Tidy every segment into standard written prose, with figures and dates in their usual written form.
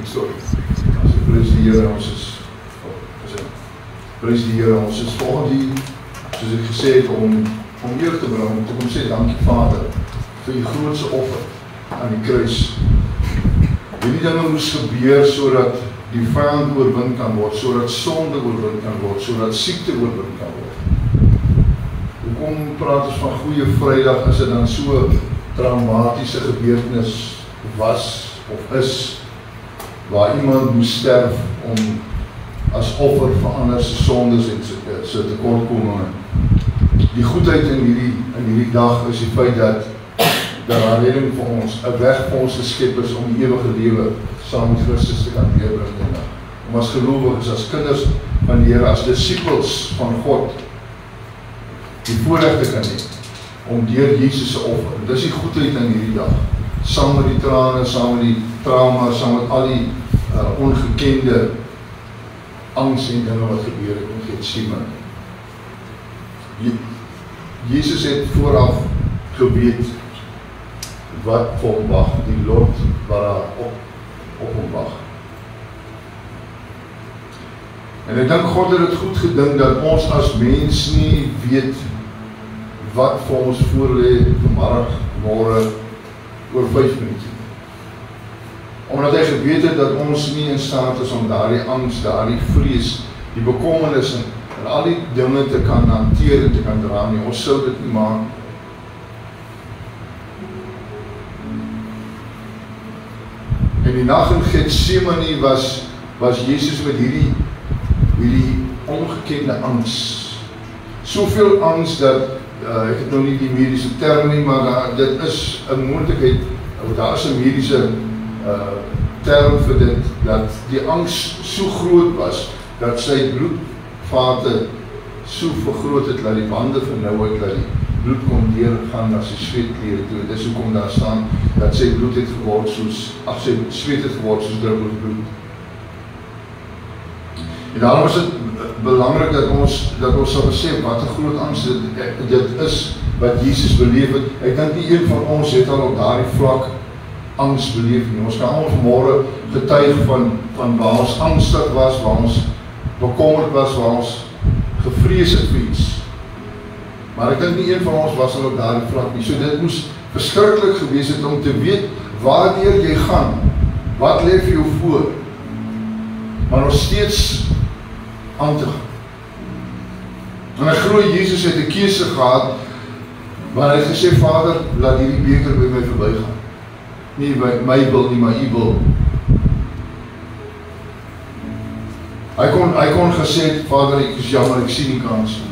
Sorry. Prys die Here, ons is volgende hier, soos ek gesê het, om eer te bring, om te kom sê, dankie Vader, vir die grootste offer aan die kruis. Hierdie dinge moes gebeur, sodat die vyand oorwin kan word, sodat sonde oorwin kan word, sodat siekte oorwin kan word. Hoekom praat ons van Goeie Vrydag, as dit dan so traumatiese gebeurtenis was, of is, waar iemand moes sterf om as offer vir ander se sondes en se tekortkominge. Die goedheid in hierdie dag is die feit dat daar redding vir ons, 'n weg vir ons geskep is om die ewige lewe saam met Christus te kan deurbring. Om as gelowiges, as kinders van die Here, as disippels van God, die voorreg te kan hê om deur Jesus se offer. Dis die goedheid in hierdie dag. Saam met die trane, saam met die trauma, saam met al die ongekende angs en dinge wat gebeur het in Getsemane. Jesus het vooraf geweet wat vir hom wag, die lot wat daar op hom wag. En ek dink God het dit goed gedink dat ons as mens nie weet wat vir ons voorlê vanmiddag, môre, oor 5 minute. Omdat hy geweet het dat ons nie in staat is om daardie angs, daardie vrees, die bekommernis en al die dinge te kan hanteer en te kan dra nie. Ons sou dit nie maak. En die nag in Getsemane was Jesus met hierdie ongekende angs. Soveel angs dat ek het nou nie die mediese term nie, maar dit is 'n moontlikheid, daar is 'n mediese term vir dit, dat die angs so groot was, dat sy bloedvate so vergroot het, dat die wande vernou het, dat die bloed kon deurgaan na sy sweetklere toe. Dis hoekom daar staan, dat sy bloed het geword soos, sy sweet het geword soos druppels bloed. En daarom is dit belangrik dat ons sal besef wat 'n groot angs dit is wat Jesus beleef het. Ek dink nie een van ons het al op daardie vlak angs beleef nie. Ons kan almal vanmôre getuig van waar ons angstig was, waar ons bekommerd was, waar ons gevrees het vir iets. Maar ek dink nie een van ons was al op daardie vlak nie. So dit moes verskriklik gewees het om te weet waardeur jy gaan, wat lê vir jou voor, maar nog steeds aan te gaan. En ek glo Jesus het 'n keuse gehad, waar hy gesê, Vader, laat hierdie beker by my verbygaan. Nie my wil nie, maar u wil. Hy kon gesê, Vader, ek is jammer, ek sien nie kans nie.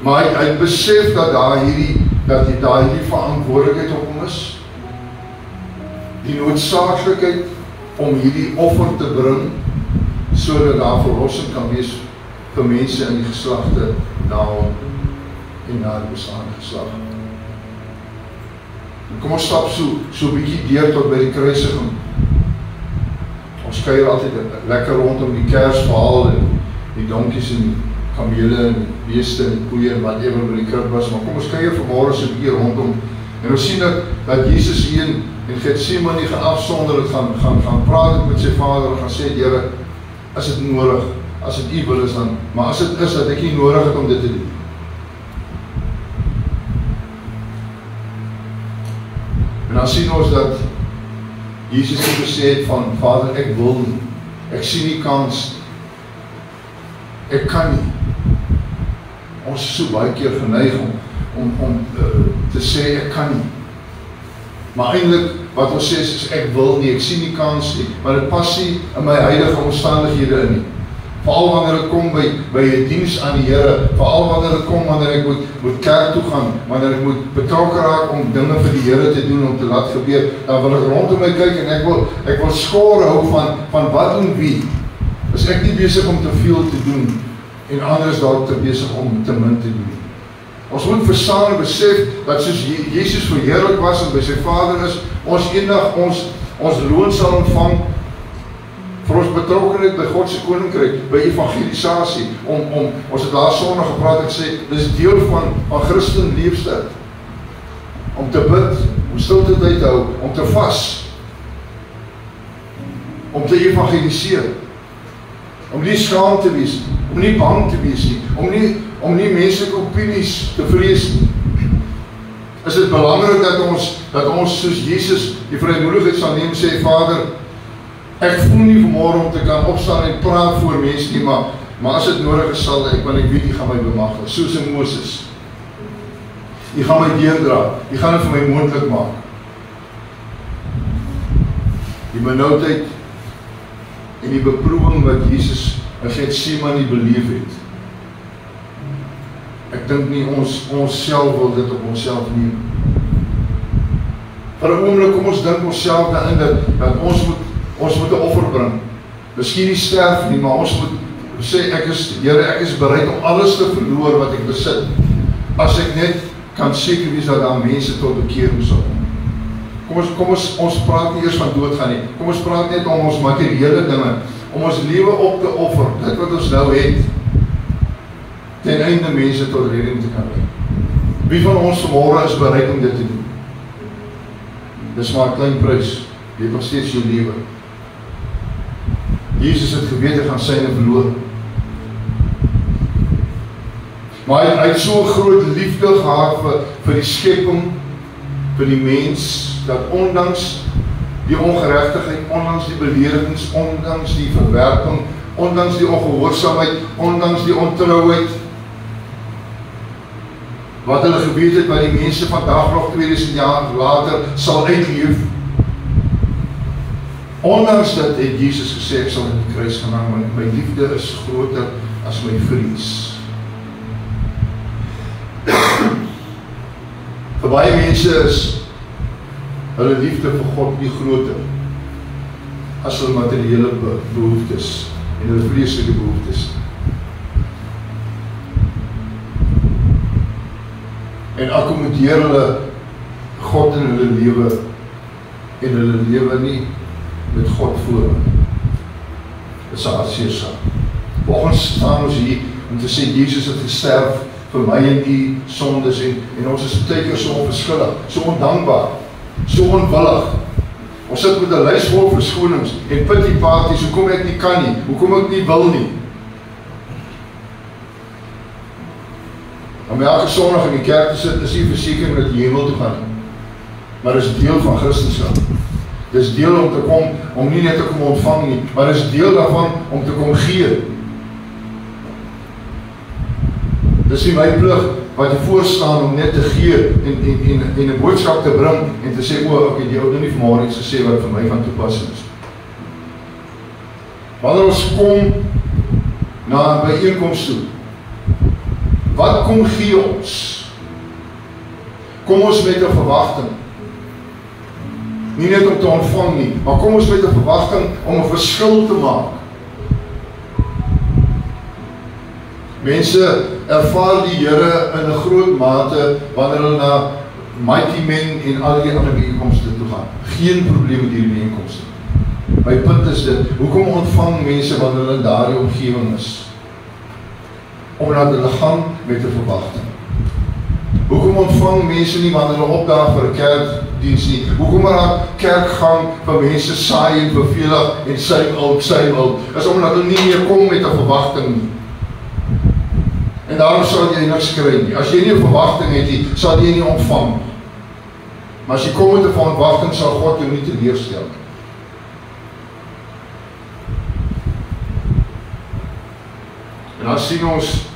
Maar hy besef dat daar hierdie verantwoordelikheid op hom is. Die noodsaaklikheid om hierdie offer te bring, sodat daar verlossing kan wees vir mense in die geslagte na hom en na die bestaande geslag. Kom ons stap so bietjie deur tot by die kruisiging. Ons kuier altyd lekker rondom die Kersverhaal en die donkies en die kamele en die beeste en die koeie en wat ewer by die krib was, maar kom ons kuier vanmôre so bietjie rondom en ons sien dat Jesus hier in Getsemane gaan afsonder het, gaan praat met sy Vader en gaan sê, Here, as dit nodig, as dit u wil is dan, maar as dit is dat ek nie nodig het om dit te doen. En dan sien ons dat Jesus het gesê het van, Vader, ek wil nie, ek sien nie kans, ek kan nie. Ons is so baie keer geneig om te sê, ek kan nie. Maar eintlik, wat ons sê is, ek wil nie, ek sien nie kans nie, maar dit pas nie in my huidige omstandighede in nie. Veral wanneer dit kom by 'n diens aan die Here, veral wanneer dit kom wanneer ek moet kerk toe gaan, wanneer ek moet betrokke raak om dinge vir die Here te doen, om te laat gebeur, dan wil ek rondom my kyk en ek wil skore hou van wat en wie. Is ek nie besig om te veel te doen en ander is dalk te besig om te min te doen. Ons moet verstaan en besef dat soos Jesus verheerlik was en by sy Vader is, ons eendag ons loon sal ontvang vir ons betrokkenheid by God se koninkryk, by evangelisasie, ons het laas Sondag gepraat en sê, dis deel van Christen leefstyl. om te bid, om stilte tyd te hou, om te vas, om te evangeliseer, om nie skaam te wees, om nie bang te wees nie, om nie menslike opinies te vrees nie. Is dit belangrik dat ons soos Jesus die vrymoedigheid sal neem, sê Vader, ek voel nie vanmôre om te kan opstaan en praat voor mense nie, maar as dit nodig is sal ek, want ek weet, U gaan my bemagtig, soos in Moses. U gaan my deurdra, U gaan dit vir my moontlik maak. Die benoudheid en die beproewing wat Jesus in Getsemane beleef het. Ek dink nie ons self wil dit op onsself neem. Vir 'n oomblik kom ons dink onsself daarin dat ons moet 'n offer bring. Miskien nie sterf nie, maar ons moet sê, Here, ek is bereid om alles te verloor wat ek besit, as ek net kan seker wees dat daar mense tot bekering sal kom. Kom ons praat nie eers van doodgaan nie. Kom ons praat net om ons materiële dinge, om ons lewe op te offer, dit wat ons nou het, ten einde mense tot redding te kan bring. Wie van ons vanmôre is bereid om dit te doen? Dis maar 'n klein prys, jy het nog steeds jou lewe. Jesus het geweet hy gaan syne verloor. Maar hy het so groot liefde gehad vir die skepping, vir die mens, dat ondanks die ongeregtigheid, ondanks die beledigings, ondanks die verwerping, ondanks die ongehoorsaamheid, ondanks die ontrouheid, wat hulle geweet het by die mense vandag nog 2000 jaar later sal uitleef. Ondanks dat het Jesus gesê, ek sal in die kruis gaan hang, want my liefde is groter as my vrees. Vir baie mense is hulle liefde vir God nie groter as hulle materiële behoeftes en hulle vleeslike behoeftes. En akkommodeer hulle God in hulle lewe en hulle lewe nie met God voor. Dit is 'n hartseer saak. Vanoggend staan ons hier om te sê Jesus het gesterf vir my en U sondes en ons is baie keer so onverskillig, so ondankbaar, so onwillig. Ons sit met 'n lys vol verskonings en pity parties, hoekom ek nie kan nie, hoekom ek nie wil nie. Om elke Sondag in die kerk te sit, is nie versekering dat jy hemel toe gaan nie. Maar dit is deel van Christendom. Dit is deel om te kom, om nie net te kom ontvang nie, maar dit is deel daarvan om te kom gee. Dit is nie my plig wat jy voorstaan om net te gee en 'n boodskap te bring en te sê, ok, die ou het nie vanmôre iets gesê wat vir my van toepassing is. Wanneer ons kom na 'n byeenkoms toe, wat kom gee ons? Kom ons met 'n verwagting. Nie net om te ontvang nie, maar kom ons met 'n verwagting om 'n verskil te maak. Mense ervaar die Here in 'n groot mate wanneer hulle na Mighty Men en al die ander byeenkomste toe gaan. Geen probleem met hierdie byeenkomste. My punt is dit, hoekom ontvang mense wanneer hulle in daardie omgewing is? Omdat hulle gaan met 'n verwagting. Hoekom ontvang mense nie wanneer hulle opdaag vir 'n kerkdiens nie? Hoekom raak kerkgang vir mense saai en vervelig en sy wil? Is omdat hulle nie meer kom met 'n verwagting nie. En daarom sal jy niks kry nie. As jy nie 'n verwagting het nie, sal jy nie ontvang nie. Maar as jy kom met 'n verwagting, sal God jou nie teleurstel nie. En dan sien ons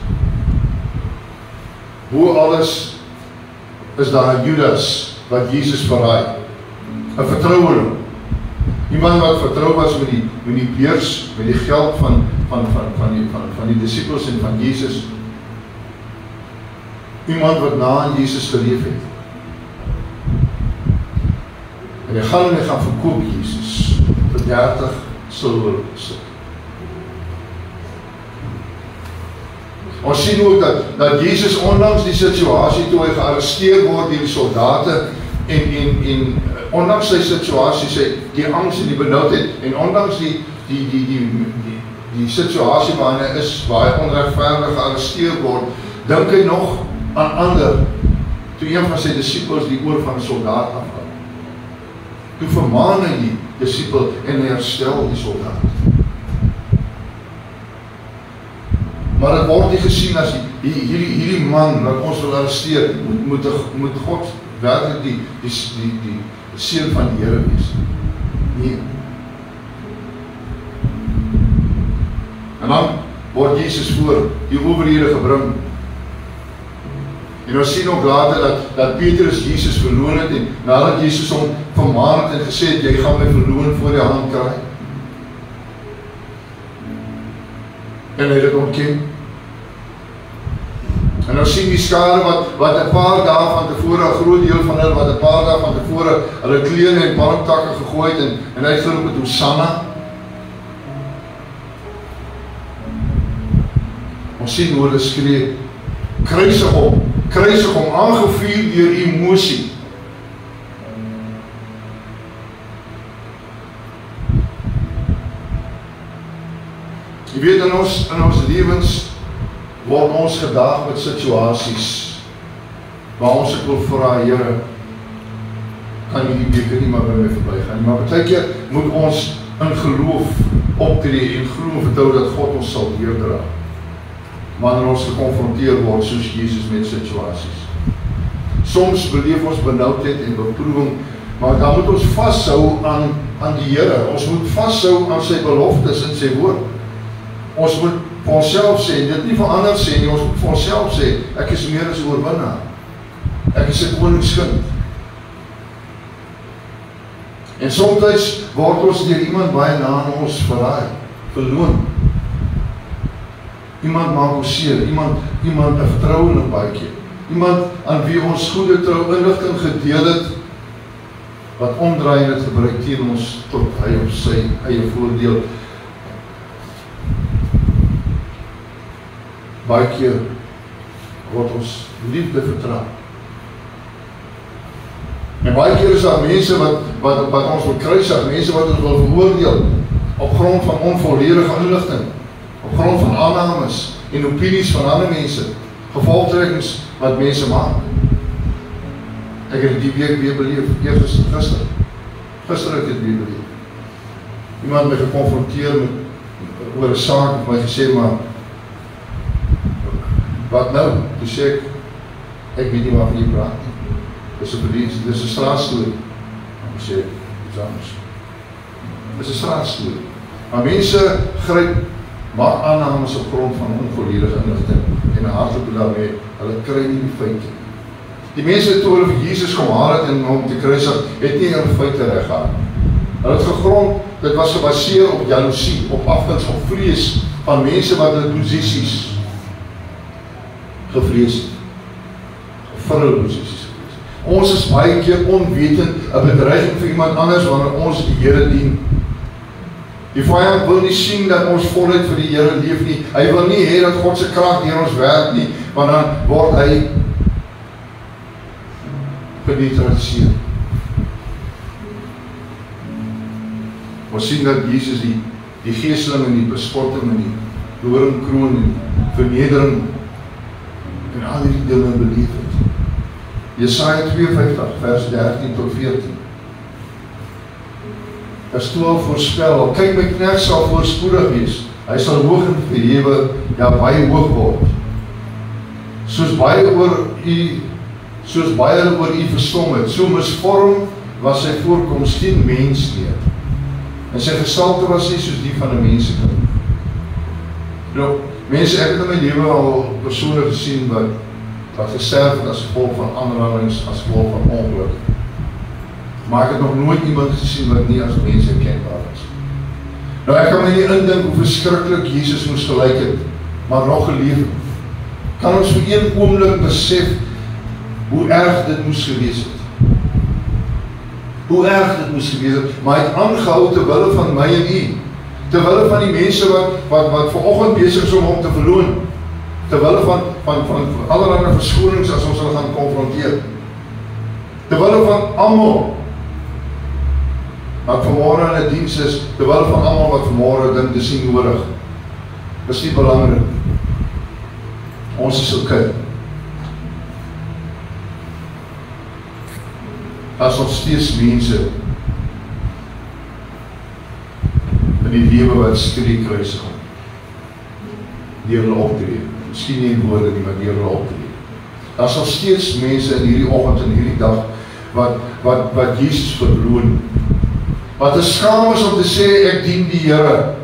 hoe alles is daar 'n Judas wat Jesus verraai. 'n vertroueling. Iemand wat vertrou was met die beurs, met die geld van die disippels en van Jesus. Iemand wat na aan Jesus geleef het. En hy gaan verkoop Jesus vir 30 silwerstukke. Ons sien ook dat Jesus ondanks die situasie toe hy gearresteer word deur die soldate en ondanks sy situasie, die angs en die benoudheid en ondanks die situasie waarin hy is, waar hy onregverdig gearresteer word, dink hy nog aan ander toe een van sy disippels die oor van 'n soldaat afhak. Toe vermaan hy die disipel en hy herstel die soldaat. Maar dit word nie gesien as hierdie man wat ons wil arresteer, moet God werklik die seun van die Here wees. Nee. En dan word Jesus voor die owerhede gebring. En ons sien ook later dat Petrus Jesus verloon het en nadat Jesus hom vermaan het en gesê het, jy gaan my verloon voor die hand kry. En hy het dit ontken. En ons sien die skare wat 'n paar dae van tevore, 'n groot deel van hulle wat 'n paar dae van tevore hulle klere en palmtakke gegooi het en uitgeroep het Hosanna. Ons sien hoe hulle skree, kruisig hom, aangevuur deur emosie. Jy weet, in ons lewens word ons gedaag met situasies waar ons ek wil vra, Here, kan U die beker nie maar by my verbygaan nie, maar baie keer moet ons in geloof optree en glo en vertrou dat God ons sal deurdra wanneer ons gekonfronteer word soos Jesus met situasies. Soms beleef ons benoudheid en beproewing, maar dan moet ons vashou aan die Here. Ons moet vashou aan sy beloftes in sy woord. Ons moet vir onsself sê, dit nie vir ander sê nie, ons moet vir onsself sê, ek is meer as 'n oorwinnaar. Ek is 'n koningskind. En soms word ons deur iemand baie na aan ons verraai, verloon. Iemand maak ons seer, iemand 'n vertroueling baie keer. Iemand aan wie ons goeie trou inligting gedeel het, wat omdraai en het gebruik teen ons tot hy op sy eie voordeel. Baie keer word ons liefde vertrap. En baie keer is daar mense wat ons wil kruisig, mense wat ons wil veroordeel op grond van onvolledige inligting, op grond van aannames en opinies van ander mense, gevolgtrekkings wat mense maak. Ek het die week weer beleef, gister het dit weer beleef. Iemand my geconfronteer oor 'n saak en my gesê, maar wat nou? Toe sê ek weet nie waarvan jy praat nie. Dis 'n straatstorie. Ek sê, iets anders. Dis 'n straatstorie. Maar mense maak aannames op grond van onvolledige inligting en 'n hartlike daarmee, hulle kry nie die feite. Die mense toe hulle vir Jesus kom haal het en hom te kruisig, het nie hulle feite reg gehad. Hulle het gegrond, dit was gebaseer op jaloesie, op afguns, op vrees van mense wat hulle posisies gevrees het. Vir hulle posisies gevrees. Ons is baie keer onwetend 'n bedreiging vir iemand anders wanneer ons die Here dien. Die vyand wil nie sien dat ons voluit vir die Here leef nie. Hy wil nie hê dat God se krag deur ons werk nie, want dan word hy geneutraliseer. Ons sien dat Jesus die geesteling en die bespotting en die doringkroon en vernedering en al die dinge beleef het. Jesaja 52 vers 13 tot 14. Vers 12 voorspel, kyk my knegt sal voorspoedig wees, hy sal hoog en verhewe, ja baie hoog word. Soos baie oor u verstom het, so misvorm was sy voorkoms geen mens meer. En sy gestalte was nie soos die van 'n mensekind. Nou, mense, ek het in my lewe al persone gesien wat gesterf het as gevolg van aanrandings, as gevolg van ongeluk. Maar ek het nog nooit iemand gesien wat nie as mens herkenbaar is. Nou, ek kan my nie indink hoe verskriklik Jesus moes gelyk het, maar nog geleef het. Kan ons vir een oomblik besef hoe erg dit moes gewees het? Hoe erg dit moes gewees het, maar hy het aangehou ter wille van my en u, ter wille van die mense wat vanoggend besig is om hom te verloon, ter wille van allerlei verskonings as ons hulle gaan konfronteer, ter wille van almal wat vanmôre in 'n diens is, ter wille van almal wat vanmôre dink dis nie nodig, dis nie belangrik, ons is okay. Daar's nog steeds mense in die lewe wat skree kruisiging. Deur hulle optree. Miskien nie in woorde nie, maar deur hulle optree. Daar's nog steeds mense in hierdie oggend en hierdie dag wat Jesus verloon. Wat is skaam is om te sê ek dien die Here.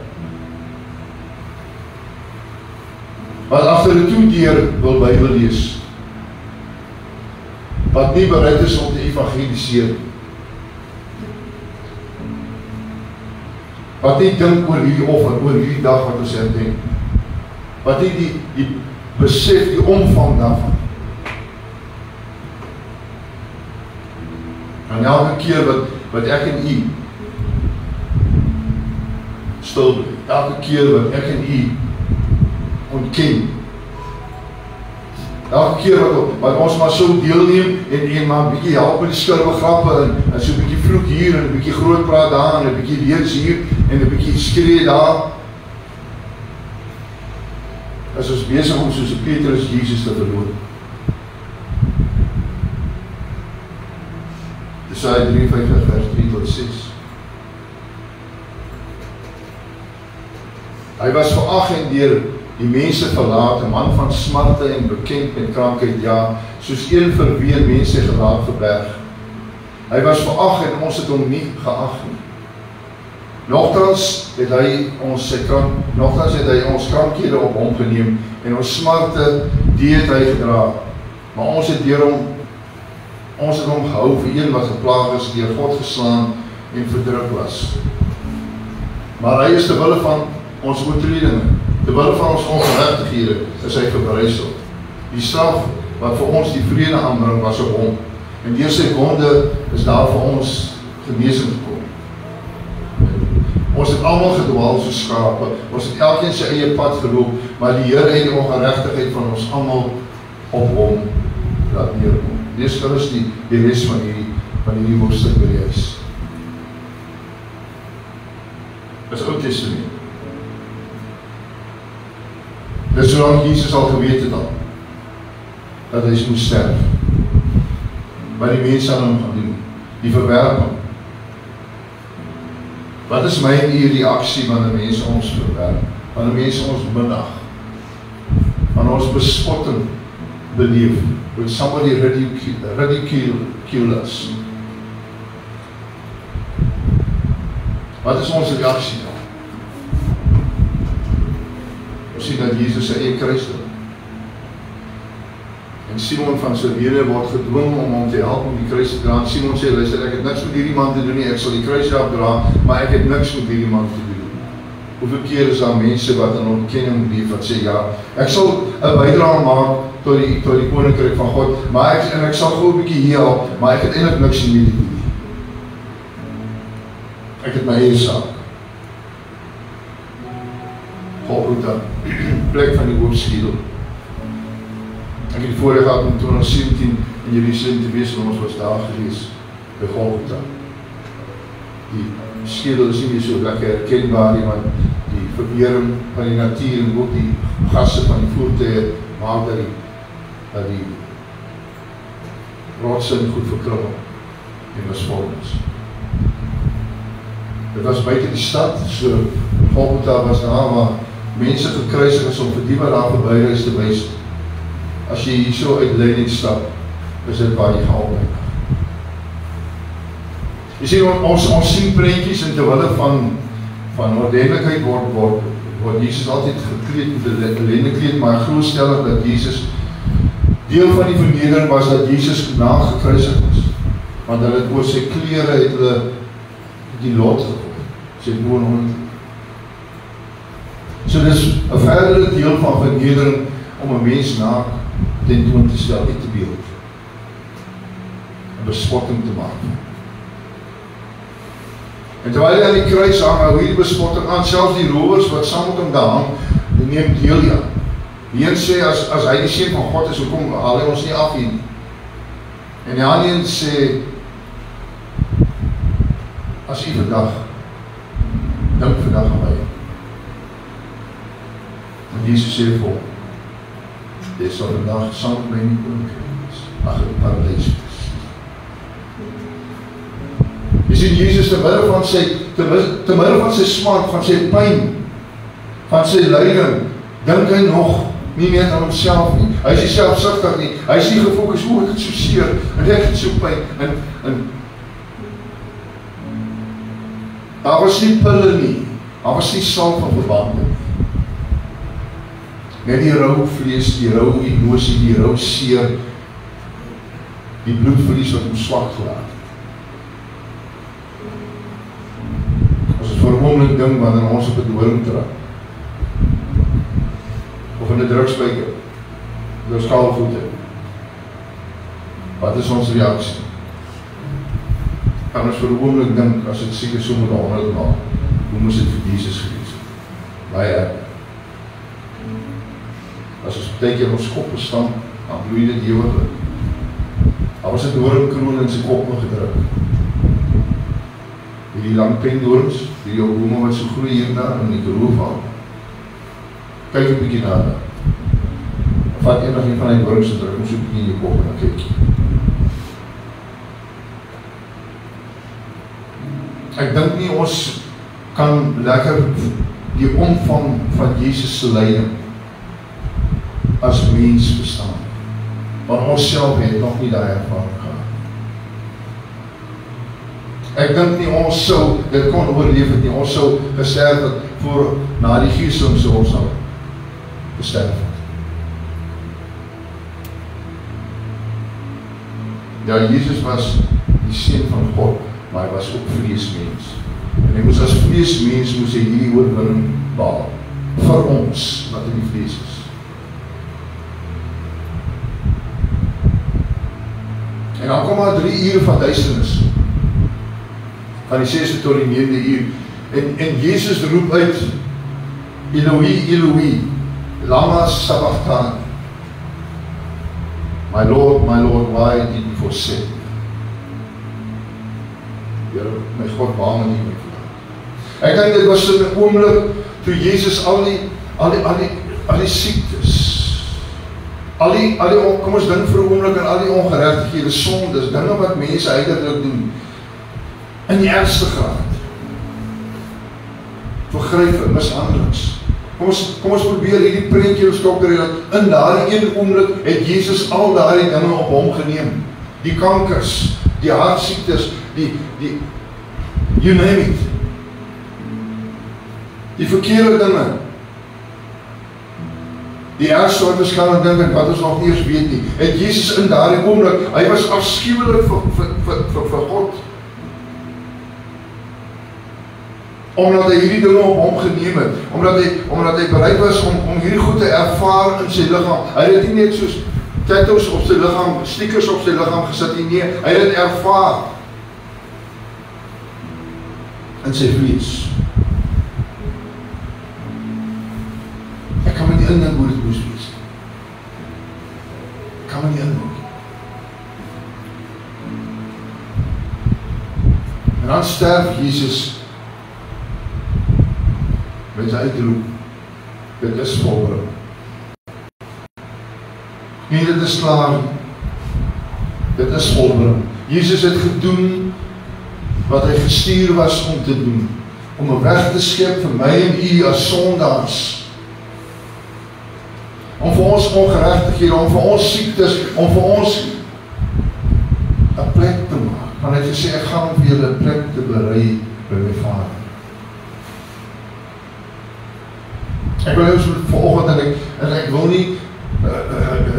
Wat agter 'n toedeur wil Bybel lees. Wat nie bereid is om te evangeliseer. Wat nie dink oor hierdie offer, oor hierdie dag wat ons herdenk. Wat nie die besef, die omvang daarvan. En elke keer wat ek en u stil bly, elke keer wat ek en u ontken, elke keer wat ons maar so deelneem en maar 'n bietjie help met die skurwe grappe en so 'n bietjie vloek hier en 'n bietjie groot praat daar en 'n bietjie lees hier en 'n bietjie skree daar, is ons besig om soos Petrus Jesus te verloon. Jesaja 53 vers 3 tot 6. Hy was verag en deur die mense verlaat, 'n man van smarte en bekend met krankheid, ja, soos een vir wie mense gelaat verberg. Hy was verag en ons het hom nie geag nie. Nogtans het hy ons krankhede op hom geneem en ons smarte die het hy gedra. Maar ons het hom gehou vir een wat geplaag is, deur God geslaan en verdruk was. Maar hy is ter wille van ons oortredinge, ter wille van ons ongeregtighede is hy verbrysel. Die straf wat vir ons die vrede aanbring was op hom, en deur sy wonde is daar vir ons genesing gekom. Ons het almal gedwaal soos skape, ons het elkeen sy eie pad geloop, maar die Here het die ongeregtigheid van ons almal op hom laat neerkom. Lees gerus die res van hierdie hoofstuk by die huis. Dis Ou Testament. Dis solang Jesus al geweet het al, dat hy moes sterf. Wat die mense aan hom gaan doen, die verwerping. Wat is my en die reaksie wanneer mense ons verwerp, wanneer mense ons minag, wanneer ons bespotting beleef, when somebody ridicule us? Wat is ons reaksie dan? Ons sien dat Jesus sy eie kruis dra. En Simon van Cyrene word gedwing om hom te help om die kruis te dra. En Simon sê, luister, ek het niks met hierdie man te doen nie, ek sal die kruis afdra, maar ek het niks met hierdie man te doen. Hoeveel keer is daar mense wat in ontkenning leef, wat sê, ja, ek sal 'n bydrae maak tot die koninkryk van God, maar ek sal gou 'n bietjie hier help, maar ek het eintlik niks mee te doen nie. Ek het my eie saak. Golgotha, plek van die hoofskedel. Ek het die voorreg gehad om 2017 in Jerusalem te wees, en ons was daar gewees, by Golgotha. Die skedel is nie meer so lekker herkenbaar nie, want die verwering van die natuur en ook die gasse van die voertuie maak dat die rotse goed verkrummel en misvorm is. Dit was buite die stad, so Golgotha was daar waar mense gekruisig is om vir die wat daar verbyreis te wys. As jy hier so uit Leiden stap, is dit waar jy gaan opbreek. Jy sien, ons sien prentjies en terwille van ordentlikheid word Jesus altyd gekleed met 'n lendekleed, maar ek glo stellig dat Jesus, deel van die vernedering was dat Jesus nagekruisig is. Want hulle het oor sy klere het hulle die lot gegooi, sy boonhond. So dis 'n verdere deel van vernedering om 'n mens naak tentoon te stel, uit te beeld. 'n Bespotting te maak. En terwyl hy aan die kruis hang, hou hierdie bespotting aan, selfs die rowers wat saam met hom daar hang, die neem deel aan. Die een sê, as hy die seun van God is, hoekom haal hy ons nie af hier? En die ander een sê, as u vandag, dink vandag aan my. En Jesus sê vir hom, jy sal vandag saam met my in die koninkryk wees, ag in die paradys wees. sien Jesus te midde van sy smaak, van sy pyn, van sy lyding, dink hy nog nie net aan homself nie. Hy is nie selfsugtig nie. Hy is nie gefokus, ek het so seer, en ek het so pyn, en daar was nie pille nie, daar was nie salf van verband nie. Net die rou vlees, die rou emosie, die rou seer, die bloedverlies wat hom swak gelaat het. As het vir 'n oomblik ding wanneer ons op 'n doring trap, of in 'n drugspyker, met ons kaalvoete, wat is ons reaksie? Kan ons vir 'n oomblik dink, as het seker so met 100 maal, hoe moes het vir Jesus gewees het? Baie erg. As ons baie keer ons kop bestaan, dan bloei dit ewiglik. Daar was 'n doringkroon in sy kop gedruk. Hierdie lang pendorings, hierdie ou bome wat so groei hierna in die Karoo. Kyk 'n bietjie daar. Vat eendag een van die dorings en druk hom so 'n bietjie in jou kop en dan kyk. Ek dink nie ons kan lekker die omvang van Jesus se lyding as mens verstaan. Want ons self het nog nie daai ervaring gehad. Ek dink nie ons sou dit kon oorleef het nie. Ons sou gesterf het voor na die geesing sou ons sou gesterf het. Ja, Jesus was die seun van God, maar hy was ook vleesmens. En hy moes as vleesmens moes hy hierdie oorwinning behaal vir ons wat in die vlees is. En dan kom maar 3 ure van duisternis, van die 6de tot die 9de uur, en Jesus roep uit, Eloi, Eloi, lama sabachthani, my Lord, why did you forsake me? Here, my God, waarom het jy my verlaat? Ek dink dit was so 'n oomblik, toe Jesus al die siektes, kom ons dink vir 'n oomblik aan al die ongeregtighede, sondes, dinge wat mense uiteindelik doen, in die ergste graad. Vergrype, mishandelings. Kom ons probeer hierdie prentjie opstokker, dat in daardie een oomblik het Jesus al daardie dinge op hom geneem. Die kankers, die hartsiektes, die you name it. Die verkeerde dinge. Die ergste wat ons kan dink, wat ons nog nie eens weet nie, het Jesus in daardie oomblik, hy was afskuwelik vir God. Omdat hy hierdie dinge op hom geneem het, omdat hy bereid was om hierdie goed te ervaar in sy liggaam. Hy het nie net soos tattoos op sy liggaam, stickers op sy liggaam gesit nie, nee, hy het dit ervaar in sy vlees. Ek kan my nie indink hoe dit moes wees. Ek kan my nie indink. En dan sterf Jesus met sy uitroep, dit is volbring. Nee, dit is klaar. Dit is volbring. Jesus het gedoen wat hy gestuur was om te doen, om 'n weg te skep vir my en u as sondaars, om vir ons ongeregtighede, om vir ons siektes, om vir ons 'n plek te maak. Want hy het gesê, ek gaan vir julle 'n plek te berei by my Vader. Ek wil ons vanoggend, en ek wil nie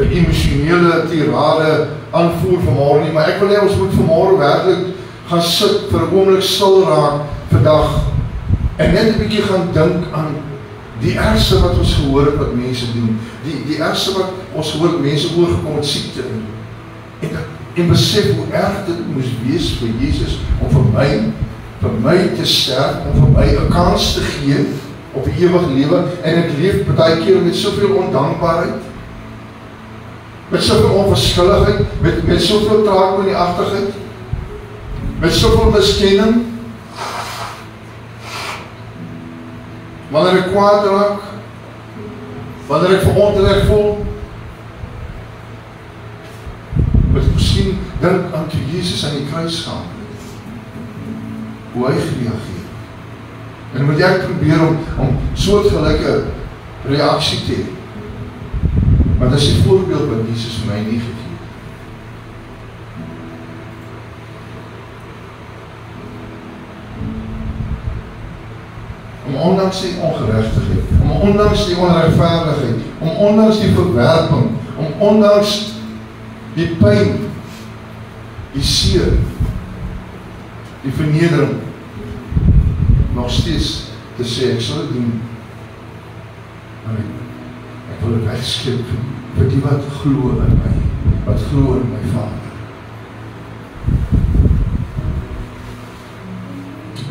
emosionele tirade aanvoer vanmôre nie, maar ek wil ons moet vanmôre werklik gaan sit vir 'n oomblik stil raak vandag en net 'n bietjie gaan dink aan die ergste wat ons gehoor het wat mense doen, die ergste wat ons gehoor het mense oorgekom het siekte en besef hoe erg dit moes wees vir Jesus om vir my te sterf, om vir my 'n kans te gee op die ewige lewe, en ek leef baie keer met soveel ondankbaarheid, met soveel onverskilligheid, met soveel traagmoedeagtigheid, met soveel miskenning. Wanneer ek kwaad raak, wanneer ek verontreg voel, moet ek miskien dink aan toe Jesus aan die kruis gaan. hoe hy gereageer. En moet ek probeer om soortgelyke reaksie te hê. Maar dit is die voorbeeld wat Jesus my nie gegee. Om ondanks die ongeregtigheid, om ondanks die onregverdigheid, om ondanks die verwerping, om ondanks die pyn, die seer, die vernedering, nog steeds te sê, ek sal dit doen, maar ek wil dit wegskip vir die wat glo in my, wat glo in my Vader.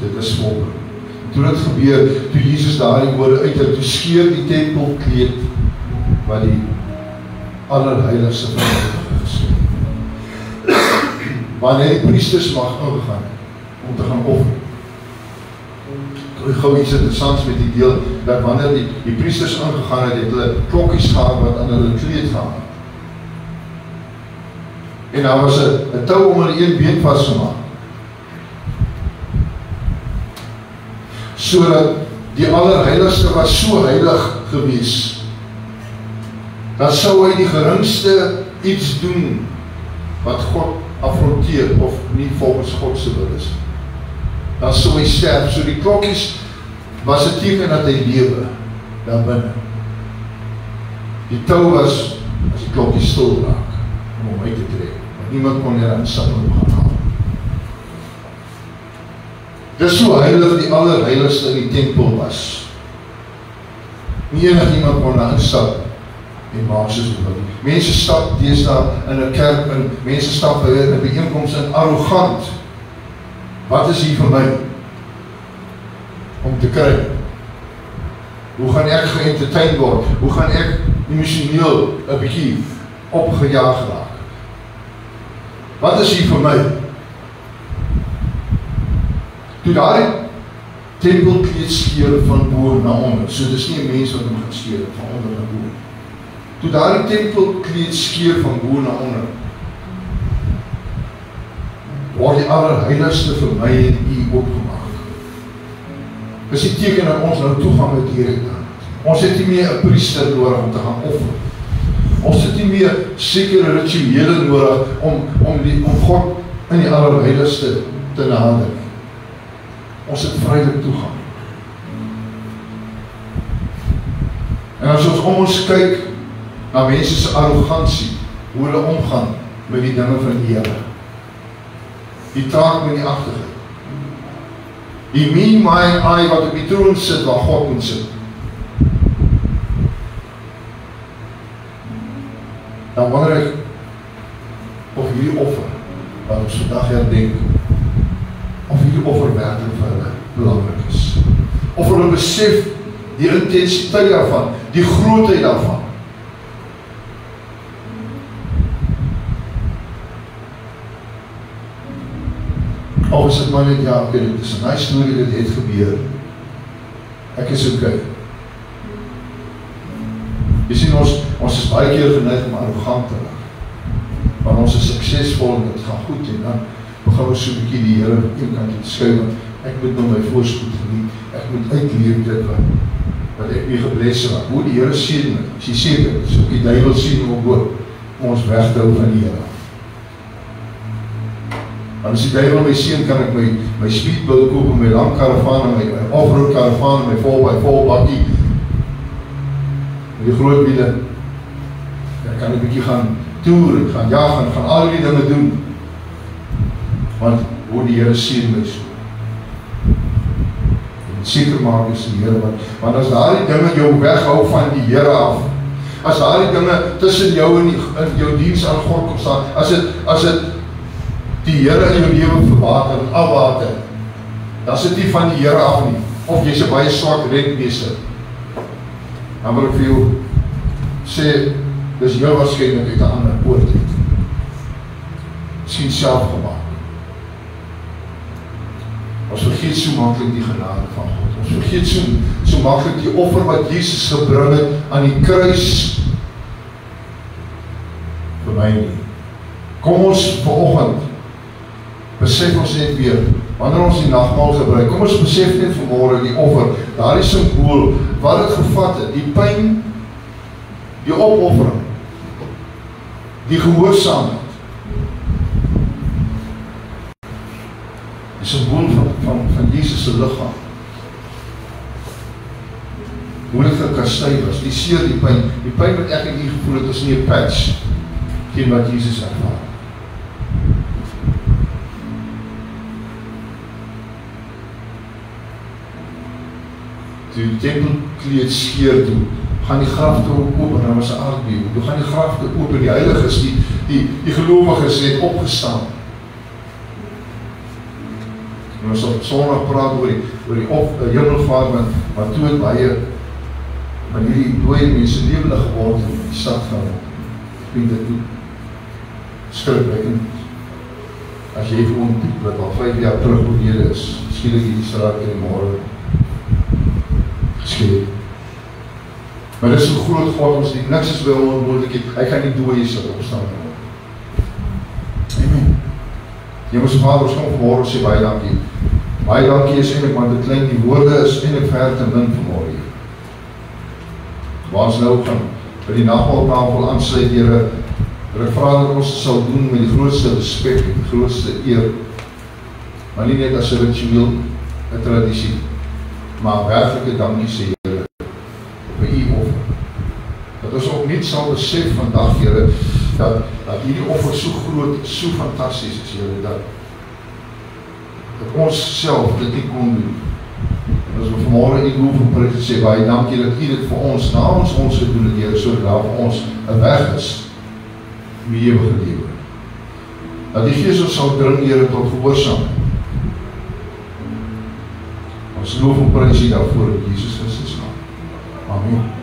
Dit is volgende. Toe dit gebeur, toe Jesus daardie woorde uitdruk, toe skeur die tempelkleed wat die allerheiligste van die gesê. Wanneer die priesters mag ingegaan om te gaan offer. Gou iets interessants met die deel, dat wanneer die priesters ingegaan het hulle klokkies gehad wat aan hulle kleed gehad. En daar was 'n tou om hulle een been vasgemaak. Sodat die allerheiligste was so heilig gewees, dan sou hy die geringste iets doen wat God afronteer of nie volgens God se wil is. Dan sou hy sterf. So die klokkies was 'n teken dat hy lewe daar binne. Die tou was as die klokkies stil raak om hom uit te trek, want niemand kon hier instap en gaan haal. Dis so heilig die allerheiligste in die tempel was. Nie enig iemand kon daar instap en maak soos wil. Mense stap deesdae in 'n kerk en mense stap by 'n byeenkoms in arrogant. Wat is hier vir my om te kry? Hoe gaan ek geëntertain word? Hoe gaan ek emosioneel 'n bietjie opgejaag raak? Wat is hier vir my? Toe daardie tempelkleed skeur van bo na onder, so dis nie 'n mens wat hom gaan skeur van onder na bo. Toe daardie tempelkleed skeur van bo na onder, word die allerheiligste vir my en u opgemaak. Dis die teken dat ons nou toegang het hierin. Ons het nie meer 'n priester nodig om te gaan offer. Ons het nie meer sekere rituele nodig om God in die allerheiligste te nader. Ons het vrylik toegang. En as ons om ons kyk na mense se arrogansie, hoe hulle omgaan met die dinge van die Here, die taak met die agterheid, die me, my en I wat op die troon sit waar God moet sit, dan wonder ek of hierdie offer wat ons vandag herdenk, of hierdie offer werklik vir hulle belangrik is. Of hulle besef die intensiteit daarvan, die grootheid daarvan. Of is dit maar net, ja, okay, dit is 'n nice storie, dit het gebeur. Ek is okay. Jy sien, ons is baie keer geneig om arrogant te raak. Want ons is suksesvol en dit gaan goed en dan begin ons so 'n bietjie die Here aan een kant te skuif, want ek moet nou my voorspoed geniet, ek moet uitleef dit wat ek mee gebless raak. Hoe die Here seën my, as jy seker, so die duiwel sien om ons weg te hou van die Here. Want as die duiwel my seën, kan ek my speedboot koop en my lang karavaan en my off-road karavaan en my vol bakkie, met die groot wiele. Dan kan ek 'n bietjie gaan toer en gaan jag en gaan al die dinge doen. Want hoe die Here seën my so. En seker maak is die Here, want as daardie dinge jou weghou van die Here af, as daardie dinge tussen jou en jou diens aan God kom staan, as dit die Here in jou lewe verwater en afwater, dan is dit nie van die Here af nie, of jy's 'n baie swak rentmeester. Dan wil ek vir jou sê, dis heel waarskynlik uit 'n ander poort uit. Miskien self gemaak. Ons vergeet so maklik die genade van God. Ons vergeet so maklik die offer wat Jesus gebring het aan die kruis vir my nie. Kom ons vanoggend besef ons net weer Wanneer ons die nagmaal gebruik, kom ons besef net vanmôre die offer, daardie simbool, wat het gevat het, die pyn, die opoffering, die gehoorsaamheid, die simbool van Jesus se liggaam, hoe dit gekastei was, die seer, die pyn wat ek en u gevoel het, is nie 'n patch teen wat Jesus ervaar. Toe die tempelkleed skeur toe, gaan die grafte oop en daar was 'n aardbewing. Toe gaan die grafte oop en die heiliges, die gelowiges het opgestaan. En ons op Sondag praat oor die hemelvaart, maar toe het baie van hierdie dooie mense lewendig geword in die stad gaan. Ek vind dit nie skrikwekkend. As jy gewoon wat al 5 jaar terug oorlede is, skielik hierdie straat in die môre geskeed. Maar dit is so groot God, ons die niks is by onmoontlik, hy gaan nie dooie sal opstaan. Amen. Hemelse Vader, ons kom vanmôre sê baie dankie. Baie dankie is eintlik, want dit klink die woorde is eintlik ver te min vanmôre hier. Waar ons nou gaan by die nagmaaltafel aansluit, Here, ek vra dat ons sal doen met die grootste respek en die grootste eer, maar nie net as 'n ritueel, 'n tradisie, maar werklike dankie sê, Here, vir u offer. Dat ons ook niet sal besef vandag, Here, dat hierdie offer so groot, so fantasties is, Here, dat ons self dit nie kon doen. En as we vanmorgen die doel van prys sê, baie dankie dat u dit vir ons, namens ons gedoen het, Here, sodat daar vir ons 'n weg is, om die ewige lewe. Dat die Gees ons sal dring, Here, tot gehoorsaamheid. Ons loof en prys u daarvoor in Jesus Christus naam. Amen.